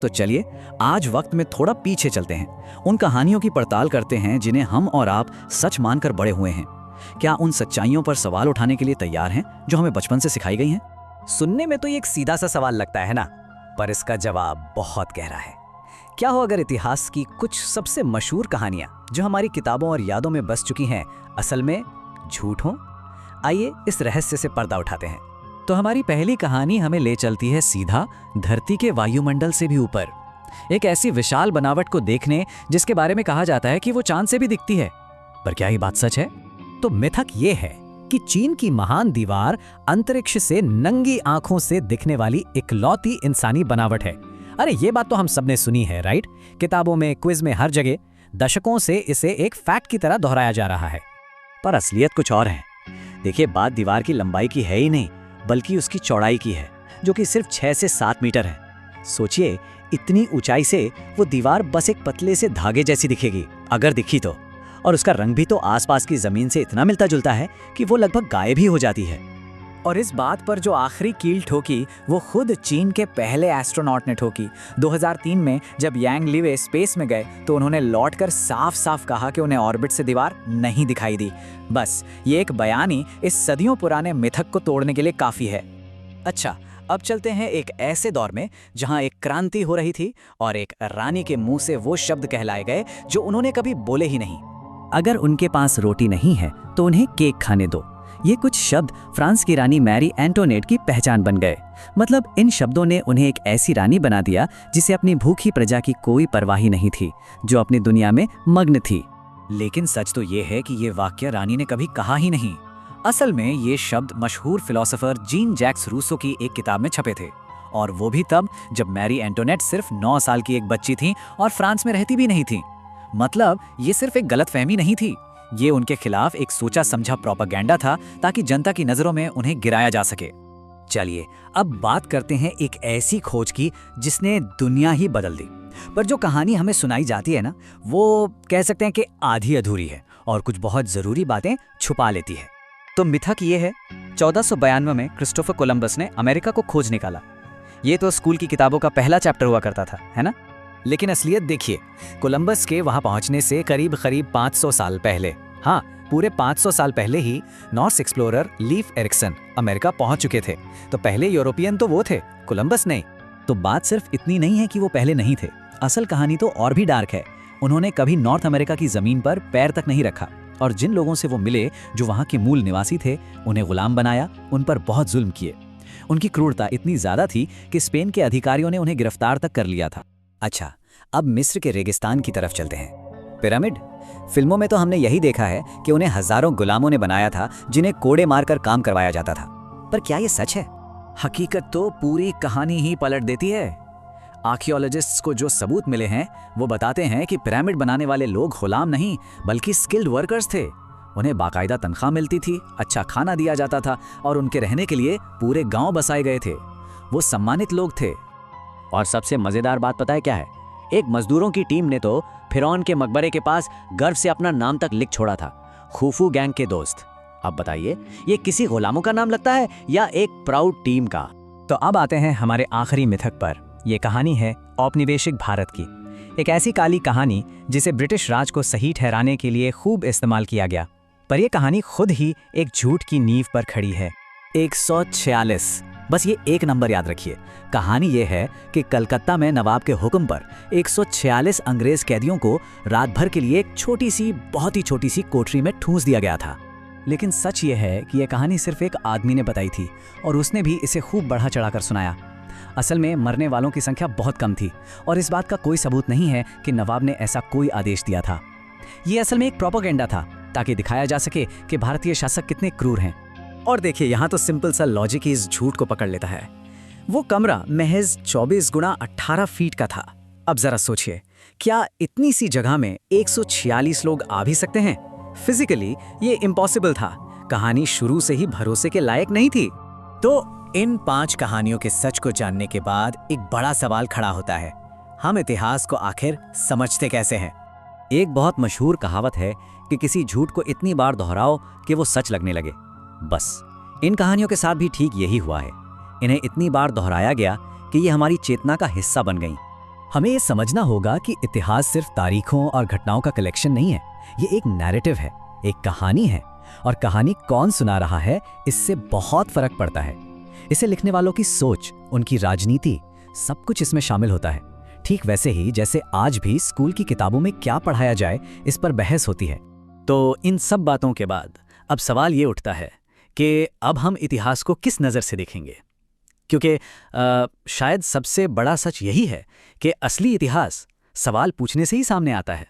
तो चलिए आज वक्त में थोड़ा पीछे चलते हैं, उन कहानियों की पड़ताल करते हैं जिन्हें हम और आप सच मानकर बड़े हुए हैं। क्या उन सच्चाइयों पर सवाल उठाने के लिए तैयार हैं जो हमें बचपन से सिखाई गई हैं? सुनने में तो ये एक सीधा सा सवाल लगता है ना, पर इसका जवाब बहुत गहरा है। क्या हो अगर इतिहास की कुछ सबसे मशहूर कहानियां जो हमारी किताबों और यादों में बस चुकी हैं असल में झूठ हों? आइए इस रहस्य से पर्दा उठाते हैं। तो हमारी पहली कहानी हमें ले चलती है सीधा धरती के वायुमंडल से भी ऊपर, एक ऐसी विशाल बनावट को देखने जिसके बारे में कहा जाता है कि वो चांद से भी दिखती है। पर क्या ये बात सच है? तो मिथक ये है कि चीन की महान दीवार अंतरिक्ष से नंगी आंखों से दिखने वाली इकलौती इंसानी बनावट है। अरे ये बात तो हम सबने सुनी है, राइट? किताबों में, क्विज में, हर जगह दशकों से इसे एक फैक्ट की तरह दोहराया जा रहा है। पर असलियत कुछ और है। देखिए, बात दीवार की लंबाई की है ही नहीं, बल्कि उसकी चौड़ाई की है, जो कि सिर्फ 6 से 7 मीटर है। सोचिए, इतनी ऊंचाई से वो दीवार बस एक पतले से धागे जैसी दिखेगी, अगर दिखी तो। और उसका रंग भी तो आसपास की जमीन से इतना मिलता जुलता है कि वो लगभग गायब ही हो जाती है। और इस बात पर जो आखिरी कील ठोकी वो खुद चीन के पहले एस्ट्रोनॉट ने ठोकी। 2003 में जब यांग लिवे स्पेस में गए तो उन्होंने लौटकर साफ साफ कहा कि उन्हें ऑर्बिट से दीवार नहीं दिखाई दी। बस ये एक बयान ही इस सदियों पुराने मिथक को तोड़ने के लिए काफ़ी है। अच्छा, अब चलते हैं एक ऐसे दौर में जहां एक क्रांति हो रही थी और एक रानी के मुंह से वो शब्द कहलाए गए जो उन्होंने कभी बोले ही नहीं। अगर उनके पास रोटी नहीं है तो उन्हें केक खाने दो। ये कुछ शब्द फ्रांस की रानी मैरी एंटोनेट की पहचान बन गए। मतलब इन शब्दों ने उन्हें एक ऐसी रानी बना दिया जिसे अपनी भूखी प्रजा की कोई परवाह ही नहीं थी, जो अपनी दुनिया में मग्न थी। लेकिन सच तो ये है कि ये वाक्य रानी ने कभी कहा ही नहीं। असल में ये शब्द मशहूर फिलोसोफर जीन जैक्स रूसो की एक किताब में छपे थे, और वो भी तब जब मैरी एंटोनेट सिर्फ 9 साल की एक बच्ची थी और फ्रांस में रहती भी नहीं थी। मतलब ये सिर्फ एक गलतफहमी नहीं थी, ये उनके खिलाफ एक सोचा समझा प्रोपेगेंडा था ताकि जनता की नजरों में उन्हें गिराया जा सके। चलिए अब बात करते हैं एक ऐसी खोज की जिसने दुनिया ही बदल दी। पर जो कहानी हमें सुनाई जाती है ना, वो कह सकते हैं कि आधी अधूरी है और कुछ बहुत जरूरी बातें छुपा लेती है। तो मिथक ये है, 1492 में क्रिस्टोफर कोलंबस ने अमेरिका को खोज निकाला। ये तो स्कूल की किताबों का पहला चैप्टर हुआ करता था, है ना? लेकिन असलियत देखिए, कोलंबस के वहां पहुंचने से करीब 500 साल पहले, हाँ पूरे 500 साल पहले ही Norse explorer Leif Erikson America पहुंच चुके थे। तो पहले यूरोपियन तो वो थे, कोलंबस नहीं। तो बात सिर्फ इतनी नहीं है कि वो पहले नहीं थे, असल कहानी तो और भी डार्क है। उन्होंने कभी नॉर्थ अमेरिका की जमीन पर पैर तक नहीं रखा, और जिन लोगों से वो मिले जो वहाँ के मूल निवासी थे, उन्हें गुलाम बनाया, उन पर बहुत जुल्म किए। उनकी क्रूरता इतनी ज्यादा थी कि स्पेन के अधिकारियों ने उन्हें गिरफ्तार तक कर लिया था। अच्छा, अब मिस्र के रेगिस्तान की तरफ चलते हैं। पिरामिड, फिल्मों में तो हमने यही देखा है कि उन्हें हजारों गुलामों ने बनाया था जिन्हें कोड़े मारकर काम करवाया जाता था। पर क्या ये सच है? हकीकत तो पूरी कहानी ही पलट देती है। आर्कियोलॉजिस्ट्स को जो सबूत मिले हैं वो बताते हैं कि पिरामिड बनाने वाले लोग गुलाम नहीं बल्कि स्किल्ड वर्कर्स थे। उन्हें बाकायदा तनख्वाह मिलती थी, अच्छा खाना दिया जाता था और उनके रहने के लिए पूरे गांव बसाए गए थे। वो सम्मानित लोग थे। और सबसे मजेदार बात पता है क्या है? एक मजदूरों की टीम ने तो फिरौन के मकबरे के पास गर्व से अपना नाम तक लिख छोड़ा था, खुफू गैंग के दोस्त। अब बताइए, ये किसी गुलामों का नाम लगता है या एक प्राउड टीम का? तो अब आते हैं हमारे आखिरी मिथक पर। यह कहानी है औपनिवेशिक भारत की, एक ऐसी काली कहानी जिसे ब्रिटिश राज को सही ठहराने के लिए खूब इस्तेमाल किया गया। पर यह कहानी खुद ही एक झूठ की नींव पर खड़ी है। 146, बस ये एक नंबर याद रखिए। कहानी ये है कि कलकत्ता में नवाब के हुक्म पर 146 अंग्रेज कैदियों को रात भर के लिए एक छोटी सी, बहुत ही छोटी सी कोठरी में ठूंस दिया गया था। लेकिन सच ये है कि यह कहानी सिर्फ एक आदमी ने बताई थी और उसने भी इसे खूब बढ़ा चढ़ाकर सुनाया। असल में मरने वालों की संख्या बहुत कम थी और इस बात का कोई सबूत नहीं है कि नवाब ने ऐसा कोई आदेश दिया था। ये असल में एक प्रोपेगेंडा था ताकि दिखाया जा सके कि भारतीय शासक कितने क्रूर हैं। और देखिए, यहाँ तो सिंपल सा लॉजिक ही इस झूठ को पकड़ लेता है। वो कमरा महज 24 गुना 18 फीट का था। अब जरा सोचिए, क्या इतनी सी जगह में 146 लोग आ भी सकते हैं? फिजिकली ये इम्पॉसिबल था। कहानी शुरू से ही भरोसे के लायक नहीं थी। तो इन 5 कहानियों के सच को जानने के बाद एक बड़ा सवाल खड़ा होता है, हम इतिहास को आखिर समझते कैसे हैं? एक बहुत मशहूर कहावत है कि किसी झूठ को इतनी बार दोहराओ कि वो सच लगने लगे। बस इन कहानियों के साथ भी ठीक यही हुआ है। इन्हें इतनी बार दोहराया गया कि ये हमारी चेतना का हिस्सा बन गईं। हमें ये समझना होगा कि इतिहास सिर्फ तारीखों और घटनाओं का कलेक्शन नहीं है। ये एक नैरेटिव है, एक कहानी है, और कहानी कौन सुना रहा है इससे बहुत फर्क पड़ता है। इसे लिखने वालों की सोच, उनकी राजनीति, सब कुछ इसमें शामिल होता है। ठीक वैसे ही जैसे आज भी स्कूल की किताबों में क्या पढ़ाया जाए इस पर बहस होती है। तो इन सब बातों के बाद अब सवाल ये उठता है कि अब हम इतिहास को किस नज़र से देखेंगे, क्योंकि शायद सबसे बड़ा सच यही है कि असली इतिहास सवाल पूछने से ही सामने आता है।